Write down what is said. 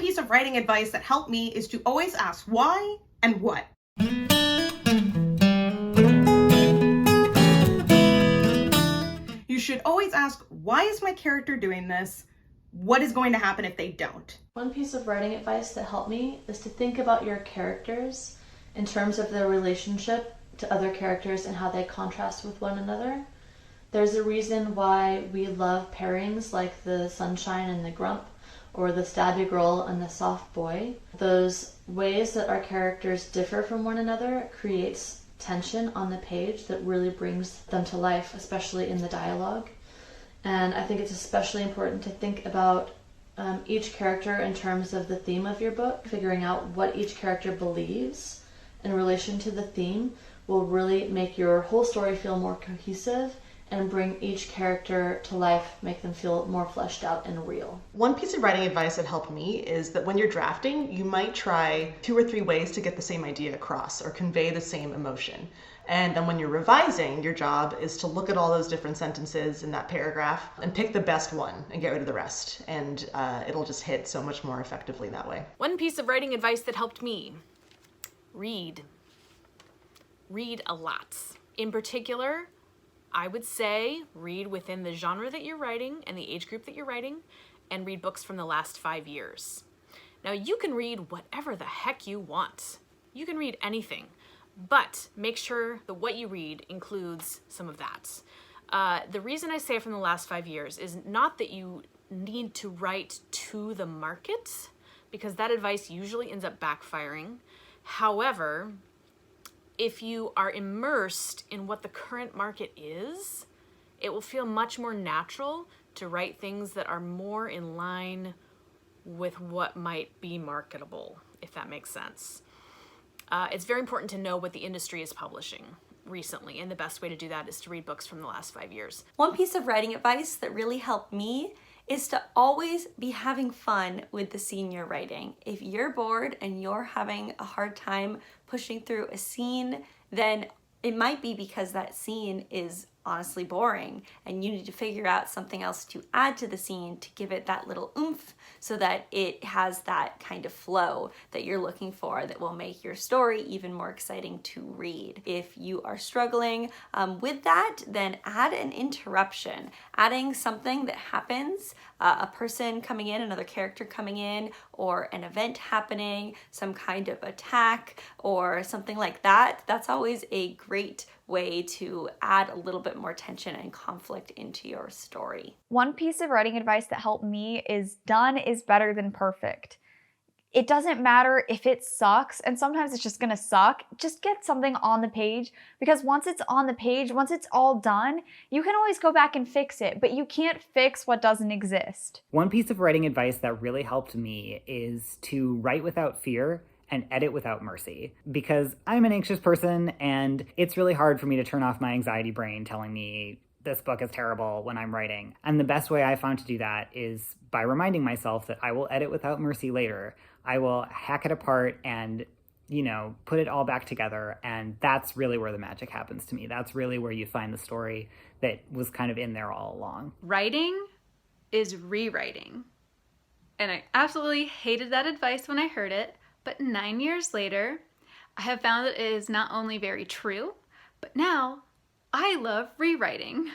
piece of writing advice that helped me is to always ask why and what. You should always ask, why is my character doing this? What is going to happen if they don't? One piece of writing advice that helped me is to think about your characters in terms of their relationship to other characters and how they contrast with one another. There's a reason why we love pairings like the sunshine and the grump, or the stabby girl and the soft boy. Those ways that our characters differ from one another creates tension on the page that really brings them to life, especially in the dialogue. And I think it's especially important to think about each character in terms of the theme of your book. Figuring out what each character believes in relation to the theme will really make your whole story feel more cohesive and bring each character to life, make them feel more fleshed out and real. One piece of writing advice that helped me is that when you're drafting, you might try 2 or 3 ways to get the same idea across or convey the same emotion. And then when you're revising, your job is to look at all those different sentences in that paragraph and pick the best one and get rid of the rest. And it'll just hit so much more effectively that way. One piece of writing advice that helped me: read. Read a lot. In particular, I would say read within the genre that you're writing and the age group that you're writing, and read books from the last 5 years. Now, you can read whatever the heck you want. You can read anything, but make sure that what you read includes some of that. The reason I say from the last 5 years is not that you need to write to the market, because that advice usually ends up backfiring. However, if you are immersed in what the current market is, it will feel much more natural to write things that are more in line with what might be marketable, if that makes sense. It's very important to know what the industry is publishing recently, and the best way to do that is to read books from the last 5 years. One piece of writing advice that really helped me is to always be having fun with the scene you're writing. If you're bored and you're having a hard time pushing through a scene, then it might be because that scene is honestly boring and you need to figure out something else to add to the scene to give it that little oomph so that it has that kind of flow that you're looking for that will make your story even more exciting to read. If you are struggling with that, then add an interruption. Adding something that happens, a person coming in, another character coming in, or an event happening, some kind of attack or something like that, that's always a great way to add a little bit more tension and conflict into your story. One piece of writing advice that helped me is done is better than perfect. It doesn't matter if it sucks, and sometimes it's just gonna suck. Just get something on the page, because once it's on the page, once it's all done, you can always go back and fix it, but you can't fix what doesn't exist. One piece of writing advice that really helped me is to write without fear and edit without mercy, because I'm an anxious person and it's really hard for me to turn off my anxiety brain telling me this book is terrible when I'm writing. And the best way I found to do that is by reminding myself that I will edit without mercy later. I will hack it apart and, put it all back together. And that's really where the magic happens to me. That's really where you find the story that was kind of in there all along. Writing is rewriting. And I absolutely hated that advice when I heard it. But 9 years later, I have found that it is not only very true, but now I love rewriting.